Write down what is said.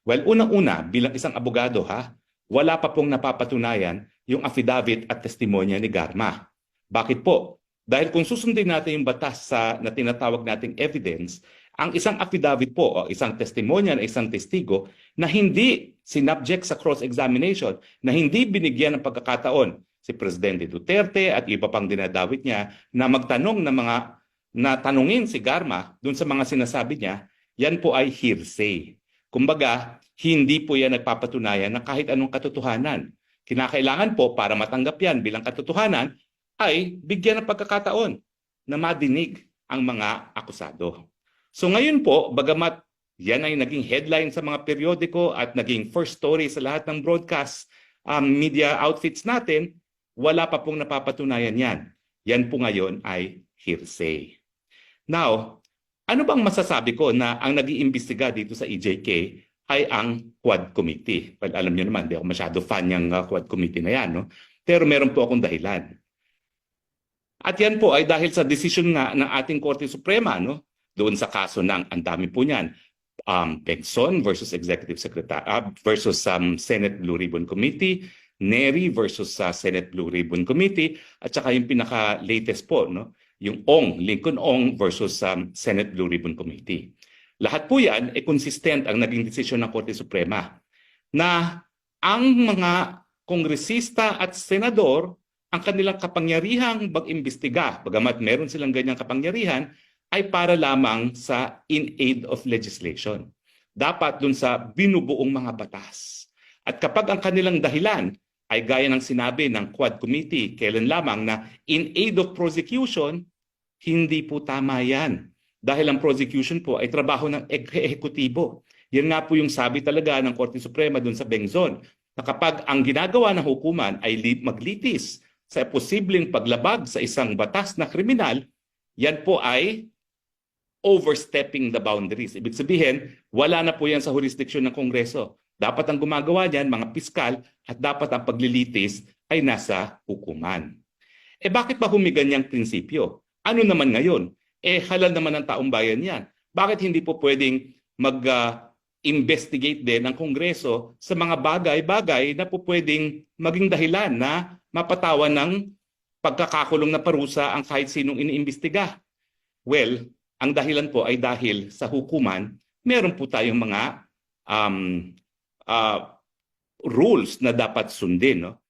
Well, unang-una, bilang isang abogado wala pa pong napapatunayan yung affidavit at testimonya ni Garma. Bakit po? Dahil kung susundin natin yung batas na tinatawag nating evidence, ang isang affidavit po o isang testimonya na isang testigo na hindi sinubject sa cross-examination, na hindi binigyan ng pagkakataon si Presidente Duterte at iba pang dinadawit niya na magtanong ng mga na tanungin si Garma dun sa mga sinasabi niya, yan po ay hearsay. Kumbaga, hindi po yan nagpapatunayan ng kahit anong katotohanan. Kinakailangan po para matanggap yan bilang katotohanan ay bigyan ng pagkakataon na madinig ang mga akusado. So ngayon po, bagamat yan ay naging headline sa mga periodiko at naging first story sa lahat ng broadcast media outfits natin, wala pa pong napapatunayan yan. Yan po ngayon ay hearsay. Now, ano bang masasabi ko na ang nag-iimbestiga dito sa EJK ay ang Quad Committee? Well, alam niyo naman, di ako masyado fan ng Quad Committee na yan, no? Pero meron po akong dahilan. At yan po ay dahil sa decision nga ng ating Korte Suprema, no? Doon sa kaso ng, ang dami po niyan, Pegson versus Executive Secretary versus Senate Blue Ribbon Committee, Neri versus Senate Blue Ribbon Committee, at saka yung pinaka-latest po, no? Yung Lincoln Ong versus Senate Blue Ribbon Committee. Lahat po yan ay consistent ang naging desisyon ng Korte Suprema na ang mga kongresista at senador, ang kanilang kapangyarihang mag-imbestiga, bagamat meron silang ganyang kapangyarihan, ay para lamang sa in aid of legislation. Dapat dun sa binubuong mga batas. At kapag ang kanilang dahilan ay gaya ng sinabi ng Quad Committee, kailan lamang na in aid of prosecution, hindi po tama yan. Dahil ang prosecution po ay trabaho ng ehekutibo. Yan nga po yung sabi talaga ng Korte Suprema dun sa Bengzon, na kapag ang ginagawa ng hukuman ay maglitis sa posibleng paglabag sa isang batas na kriminal, yan po ay overstepping the boundaries. Ibig sabihin, wala na po yan sa jurisdiction ng Kongreso. Dapat ang gumagawa niyan, mga piskal, at dapat ang paglilitis ay nasa hukuman. Bakit ba humiganyang prinsipyo? Ano naman ngayon? Halal naman ng taong bayan yan. Bakit hindi po pwedeng mag-investigate din ng Kongreso sa mga bagay-bagay na po pwedeng maging dahilan na mapatawan ng pagkakakulong na parusa ang kahit sinong iniimbestiga? Well, ang dahilan po ay dahil sa hukuman, meron po tayong mga rules na dapat sundin. No?